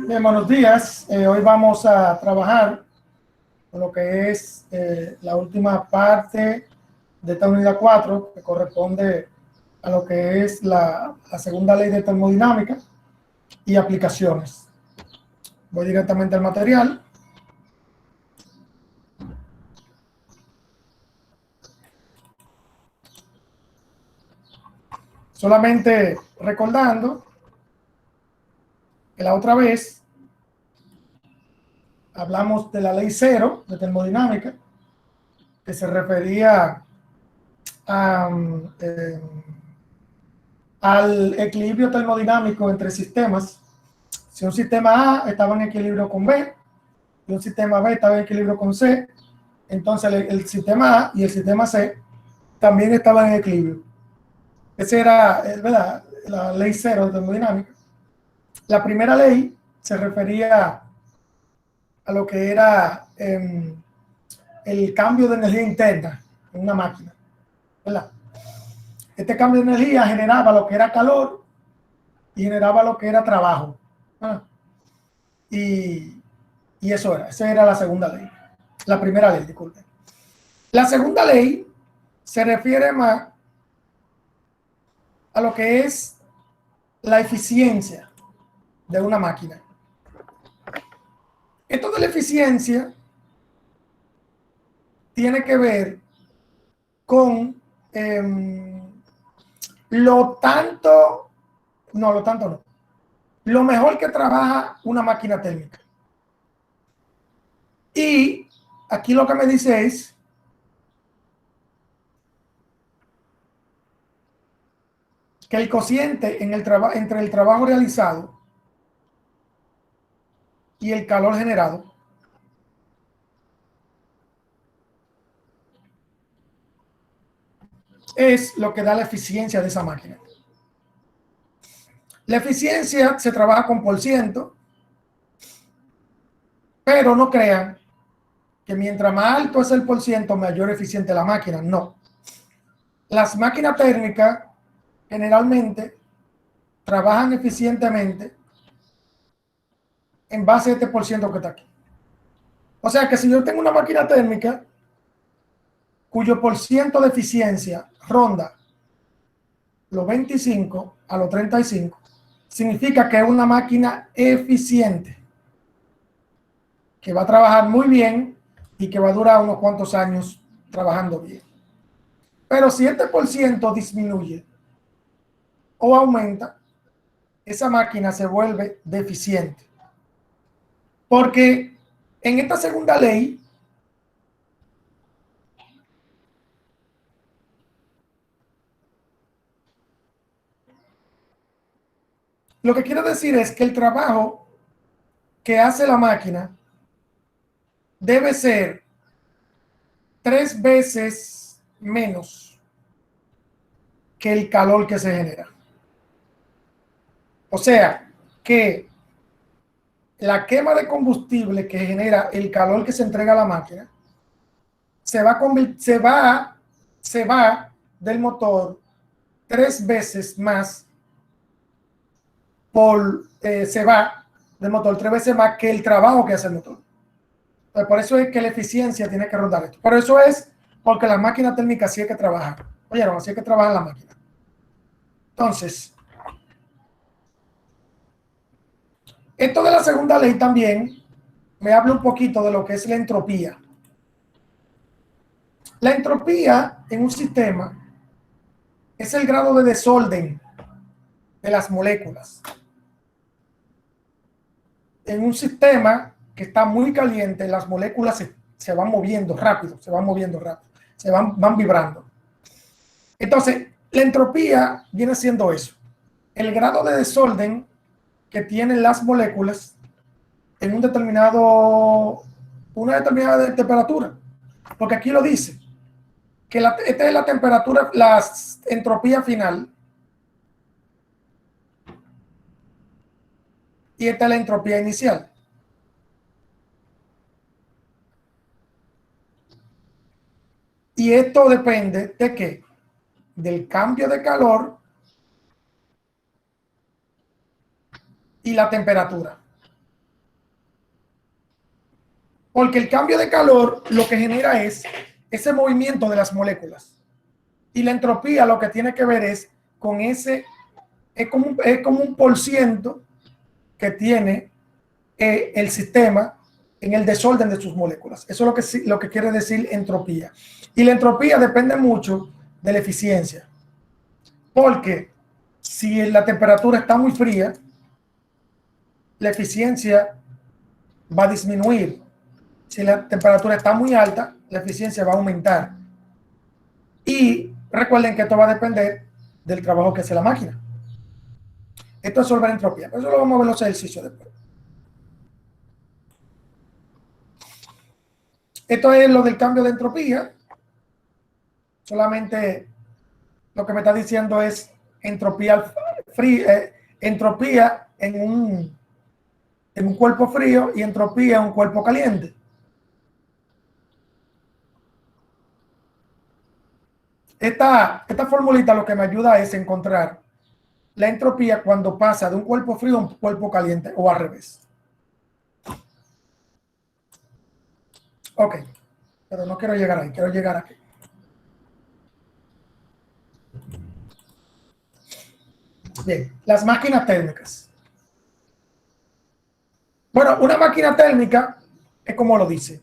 Bien, buenos días. Hoy vamos a trabajar con lo que es la última parte de esta unidad 4, que corresponde a lo que es la segunda ley de termodinámica y aplicaciones. Voy directamente al material. Solamente recordando que la otra vez hablamos de la ley 0 de termodinámica, que se refería a, al equilibrio termodinámico entre sistemas. Si un sistema A estaba en equilibrio con B y un sistema B estaba en equilibrio con C, entonces el sistema A y el sistema C también estaban en equilibrio. Esa era, ¿verdad?, la ley 0 de termodinámica. La primera ley se refería a lo que era el cambio de energía interna en una máquina, ¿verdad? Este cambio de energía generaba lo que era calor y generaba lo que era trabajo. Y esa era la segunda ley. La primera ley, disculpe. La segunda ley se refiere más a lo que es la eficiencia de una máquina. Esto de la eficiencia tiene que ver con lo mejor que trabaja una máquina térmica. Y aquí lo que me dice es que el cociente entre el trabajo realizado y el calor generado es lo que da la eficiencia de esa máquina. La eficiencia se trabaja con por ciento, pero no crean que mientras más alto es el por ciento, mayor eficiente la máquina. No. Las máquinas térmicas generalmente trabajan eficientemente en base a este por ciento que está aquí. O sea que si yo tengo una máquina térmica cuyo por ciento de eficiencia ronda los 25 a los 35, significa que es una máquina eficiente, que va a trabajar muy bien y que va a durar unos cuantos años trabajando bien. Pero si este por ciento disminuye o aumenta, esa máquina se vuelve deficiente. Porque en esta segunda ley, lo que quiero decir es que el trabajo que hace la máquina debe ser 3 veces menos que el calor que se genera. O sea, que la quema de combustible que genera el calor que se entrega a la máquina se va del motor 3 veces más se va del motor 3 veces más que el trabajo que hace el motor. Entonces, por eso es que la eficiencia tiene que rondar esto. Por eso es porque la máquina térmica sí hay que trabajar. Oyeron, así hay que trabajar la máquina. Entonces, esto de la segunda ley también me habla un poquito de lo que es la entropía. La entropía en un sistema es el grado de desorden de las moléculas. En un sistema que está muy caliente, las moléculas se van moviendo rápido, van vibrando. Entonces, la entropía viene siendo eso, el grado de desorden que tienen las moléculas en una determinada temperatura. Porque aquí lo dice, que esta es la temperatura, la entropía final, y esta es la entropía inicial. Y esto depende de qué? Del cambio de calor y la temperatura. Porque el cambio de calor lo que genera es ese movimiento de las moléculas. Y la entropía lo que tiene que ver es con ese, es como un por ciento que tiene el sistema en el desorden de sus moléculas. Eso es lo que quiere decir entropía. Y la entropía depende mucho de la eficiencia. Porque si la temperatura está muy fría, la eficiencia va a disminuir. Si la temperatura está muy alta, la eficiencia va a aumentar. Y recuerden que esto va a depender del trabajo que hace la máquina. Esto es resolver entropía. Eso lo vamos a ver en los ejercicios después. Esto es lo del cambio de entropía. Solamente lo que me está diciendo es entropía entropía en un cuerpo frío y entropía en un cuerpo caliente. Esta formulita lo que me ayuda es encontrar la entropía cuando pasa de un cuerpo frío a un cuerpo caliente o al revés. Ok, pero no quiero llegar ahí, quiero llegar aquí. Bien, las máquinas térmicas. Bueno, una máquina térmica es como lo dice,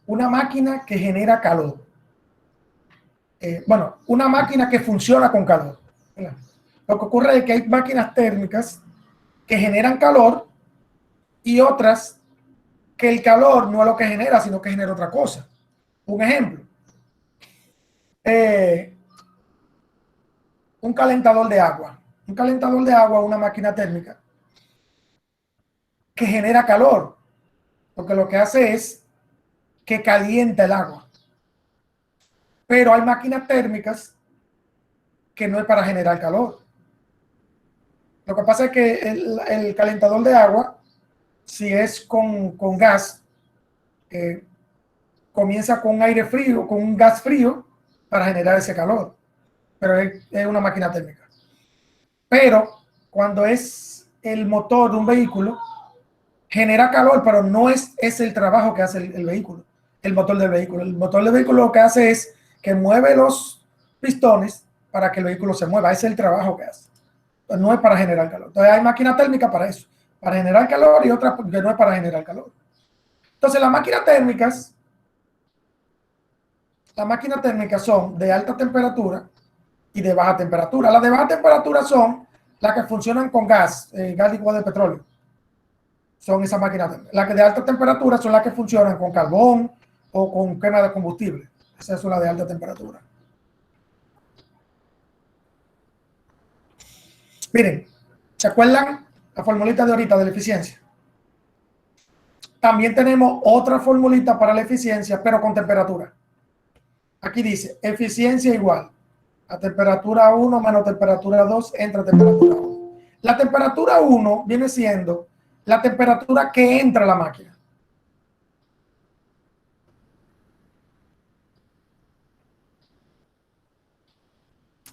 una máquina que genera calor. Bueno, una máquina que funciona con calor. Lo que ocurre es que hay máquinas térmicas que generan calor y otras que el calor no es lo que genera, sino que genera otra cosa. Un ejemplo, un calentador de agua. Un calentador de agua es una máquina térmica que genera calor, porque lo que hace es que calienta el agua. Pero hay máquinas térmicas que no es para generar calor. Lo que pasa es que el calentador de agua, si es con gas, comienza con aire frío, con un gas frío para generar ese calor. Pero es una máquina térmica. Pero cuando es el motor de un vehículo, genera calor, pero no es el trabajo que hace el vehículo, el motor del vehículo. El motor del vehículo lo que hace es que mueve los pistones para que el vehículo se mueva. Ese es el trabajo que hace. Entonces, no es para generar calor. Entonces hay máquina térmica para eso, para generar calor, y otra que no es para generar calor. Entonces las máquinas térmicas son de alta temperatura y de baja temperatura. Las de baja temperatura son las que funcionan con gas licuado de petróleo. Son esas máquinas térmicas. Las que de alta temperatura son las que funcionan con carbón o con quema de combustible. Esas son las de alta temperatura. Miren, ¿se acuerdan la formulita de ahorita de la eficiencia? También tenemos otra formulita para la eficiencia, pero con temperatura. Aquí dice, eficiencia igual a temperatura 1 menos temperatura 2 entre temperatura 1. La temperatura 1 viene siendo la temperatura que entra a la máquina.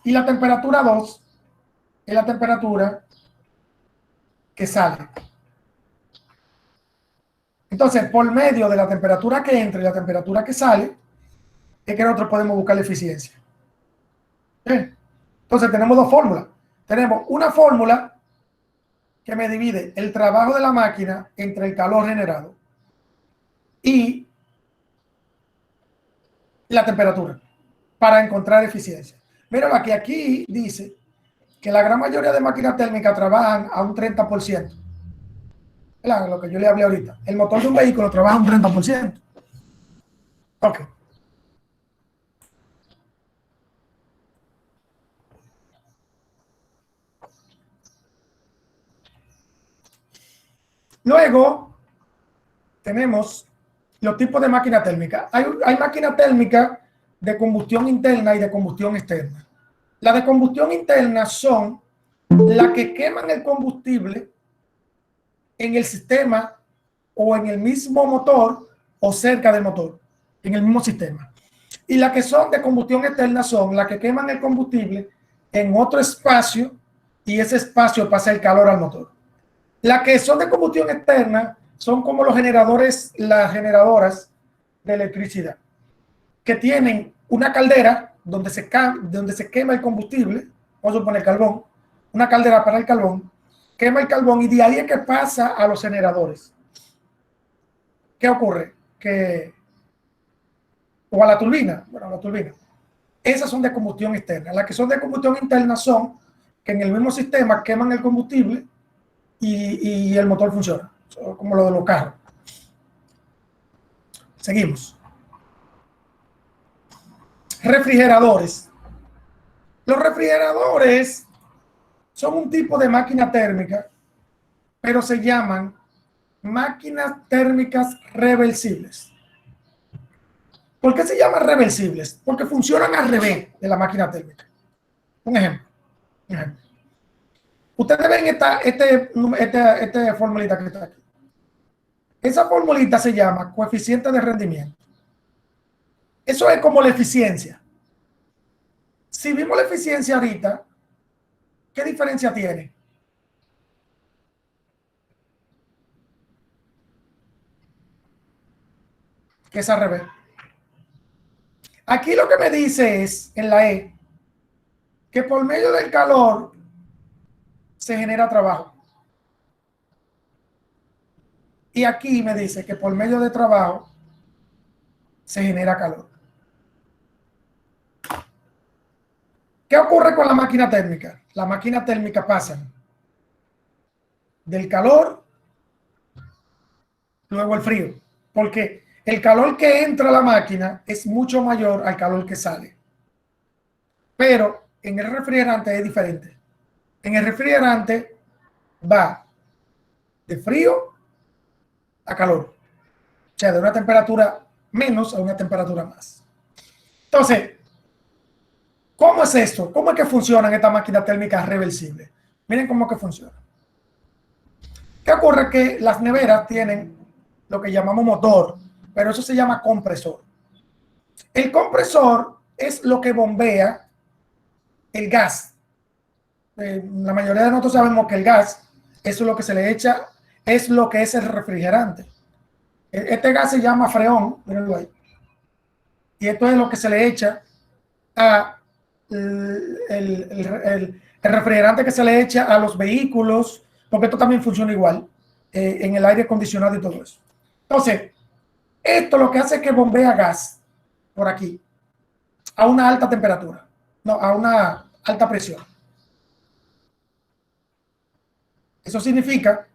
Y la temperatura 2 es la temperatura que sale. Entonces, por medio de la temperatura que entra y la temperatura que sale, es que nosotros podemos buscar la eficiencia. Entonces, tenemos dos fórmulas. Tenemos una fórmula que me divide el trabajo de la máquina entre el calor generado y la temperatura para encontrar eficiencia. Mira, que aquí dice que la gran mayoría de máquinas térmicas trabajan a un 30%. Claro, lo que yo le hablé ahorita. El motor de un vehículo trabaja un 30%. Ok. Luego tenemos los tipos de máquina térmica. Hay máquina térmica de combustión interna y de combustión externa. Las de combustión interna son las que queman el combustible en el sistema o en el mismo motor o cerca del motor, en el mismo sistema. Y las que son de combustión externa son las que queman el combustible en otro espacio y ese espacio pasa el calor al motor. Las que son de combustión externa son como los generadores, las generadoras de electricidad, que tienen una caldera donde se quema el combustible, vamos a suponer carbón, una caldera para el carbón, quema el carbón y de ahí es que pasa a los generadores. ¿Qué ocurre? O a la turbina, bueno, la turbina. Esas son de combustión externa. Las que son de combustión interna son que en el mismo sistema queman el combustible y el motor funciona, como lo de los carros. Seguimos. Refrigeradores. Los refrigeradores son un tipo de máquina térmica, pero se llaman máquinas térmicas reversibles. ¿Por qué se llaman reversibles? Porque funcionan al revés de la máquina térmica. Un ejemplo. Ustedes ven esta formulita que está aquí. Esa formulita se llama coeficiente de rendimiento. Eso es como la eficiencia. Si vimos la eficiencia ahorita, ¿qué diferencia tiene? Que es al revés. Aquí lo que me dice es, en la E, que por medio del calor se genera trabajo. Y aquí me dice que por medio de trabajo se genera calor. ¿Qué ocurre con la máquina térmica? La máquina térmica pasa del calor, luego el frío, porque el calor que entra a la máquina es mucho mayor al calor que sale. Pero en el refrigerante es diferente. En el refrigerante va de frío a calor. O sea, de una temperatura menos a una temperatura más. Entonces, ¿cómo es esto? ¿Cómo es que funcionan estas máquinas térmicas reversibles? Miren cómo que funciona. ¿Qué ocurre? Que las neveras tienen lo que llamamos motor, pero eso se llama compresor. El compresor es lo que bombea el gas. La mayoría de nosotros sabemos que el gas, eso es lo que se le echa, es lo que es el refrigerante. Este gas se llama freón, mírenlo ahí. Y esto es lo que se le echa a el refrigerante que se le echa a los vehículos, porque esto también funciona igual en el aire acondicionado y todo eso. Entonces, esto lo que hace es que bombea gas por aquí a una alta temperatura, no, a una alta presión. Eso significa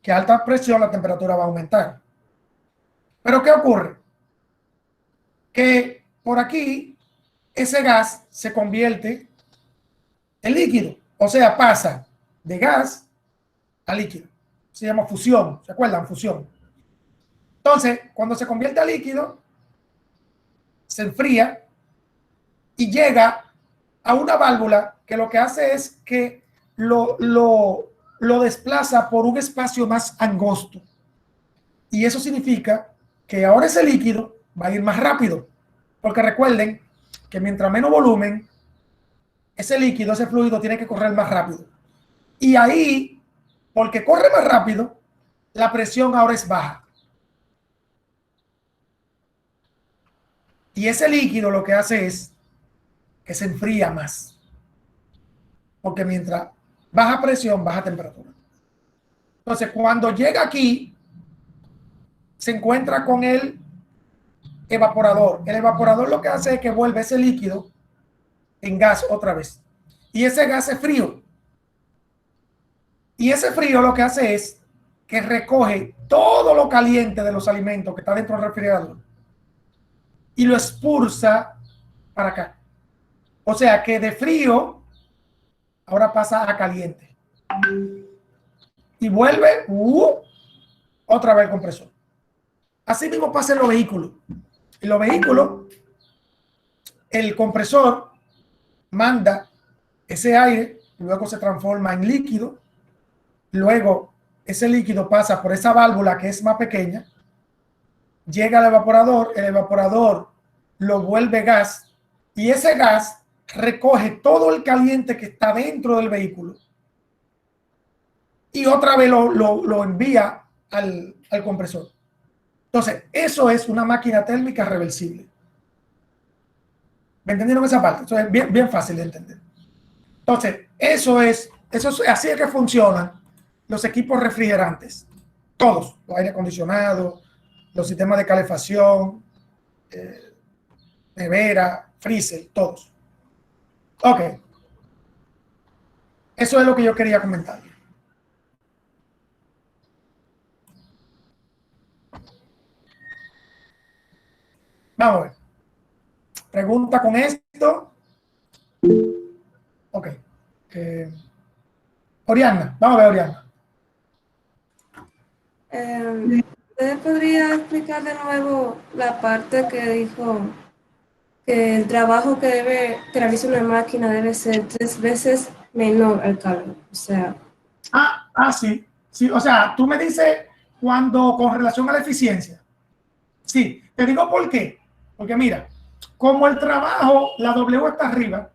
que a alta presión la temperatura va a aumentar. Pero ¿qué ocurre? Que por aquí ese gas se convierte en líquido, o sea, pasa de gas a líquido. Se llama fusión, ¿se acuerdan? Fusión. Entonces, cuando se convierte a líquido, se enfría y llega a una válvula que lo que hace es que lo desplaza por un espacio más angosto. Y eso significa que ahora ese líquido va a ir más rápido. Porque recuerden que mientras menos volumen, ese líquido, ese fluido tiene que correr más rápido. Y ahí, porque corre más rápido, la presión ahora es baja. Y ese líquido lo que hace es que se enfría más. Porque mientras baja presión, baja temperatura. Entonces, cuando llega aquí, se encuentra con el evaporador. El evaporador lo que hace es que vuelve ese líquido en gas otra vez. Y ese gas es frío. Y ese frío lo que hace es que recoge todo lo caliente de los alimentos que está dentro del refrigerador y lo expulsa para acá. O sea que de frío ahora pasa a caliente. Y vuelve otra vez el compresor. Así mismo pasa en los vehículos. En los vehículos, el compresor manda ese aire, luego se transforma en líquido, luego ese líquido pasa por esa válvula que es más pequeña, llega al evaporador, el evaporador lo vuelve gas y ese gas recoge todo el caliente que está dentro del vehículo y otra vez lo envía al compresor. Entonces, eso es una máquina térmica reversible. ¿Me entendieron esa parte? Eso es bien, bien fácil de entender. Entonces, así es que funcionan los equipos refrigerantes. Todos, los aire acondicionados, los sistemas de calefacción, nevera, freezer, todos. Ok. Eso es lo que yo quería comentar. Vamos a ver. Pregunta con esto. Ok. Oriana, vamos a ver, Oriana. ¿Usted podría explicar de nuevo la parte que dijo que el trabajo que realiza una máquina debe ser 3 veces menor al calor? O sea, Sí. Sí, o sea, tú me dices cuando con relación a la eficiencia. Sí, te digo por qué. Porque mira, como el trabajo, la W está arriba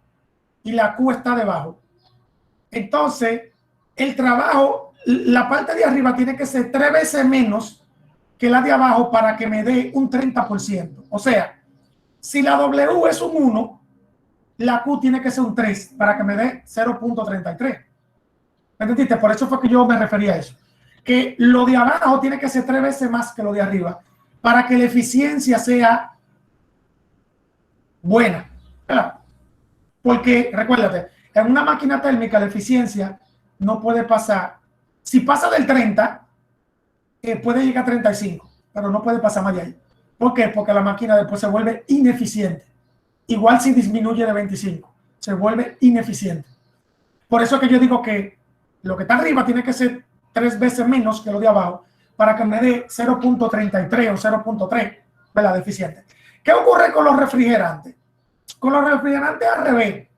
y la Q está debajo. Entonces, el trabajo, la parte de arriba tiene que ser 3 veces menos que la de abajo para que me dé un 30%. O sea, si la W es un 1, la Q tiene que ser un 3 para que me dé 0.33. ¿Me entendiste? Por eso fue que yo me refería a eso. Que lo de abajo tiene que ser 3 veces más que lo de arriba para que la eficiencia sea buena. ¿Verdad? Porque, recuérdate, en una máquina térmica la eficiencia no puede pasar, si pasa del 30, puede llegar a 35, pero no puede pasar más de ahí. ¿Por qué? Porque la máquina después se vuelve ineficiente. Igual si disminuye de 25, se vuelve ineficiente. Por eso que yo digo que lo que está arriba tiene que ser 3 veces menos que lo de abajo para que me dé 0.33 o 0.3, ¿verdad? De eficiente. ¿Qué ocurre con los refrigerantes? Con los refrigerantes al revés.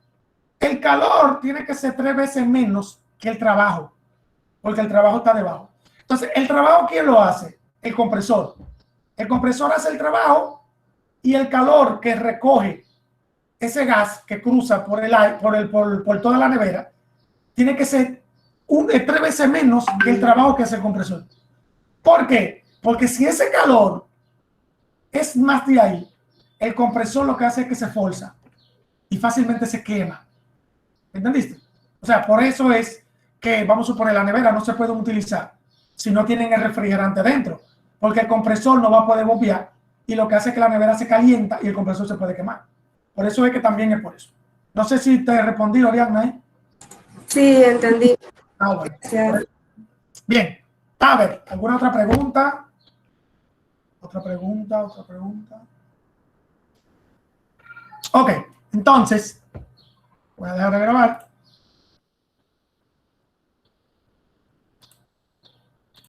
El calor tiene que ser 3 veces menos que el trabajo, porque el trabajo está debajo. Entonces, ¿el trabajo quién lo hace? El compresor. El compresor hace el trabajo y el calor que recoge ese gas que cruza por toda la nevera tiene que ser 3 veces menos que el trabajo que hace el compresor. ¿Por qué? Porque si ese calor es más de ahí, el compresor lo que hace es que se forza y fácilmente se quema. ¿Entendiste? O sea, por eso es que, vamos a suponer, la nevera no se puede utilizar si no tienen el refrigerante dentro, porque el compresor no va a poder bombear y lo que hace es que la nevera se calienta y el compresor se puede quemar. Por eso es que también es por eso. No sé si te respondí, Oriana, ¿eh? sí, entendí. Bueno. Gracias. Bien. A ver, ¿alguna otra pregunta? Otra pregunta. Ok, entonces, voy a dejar de grabar.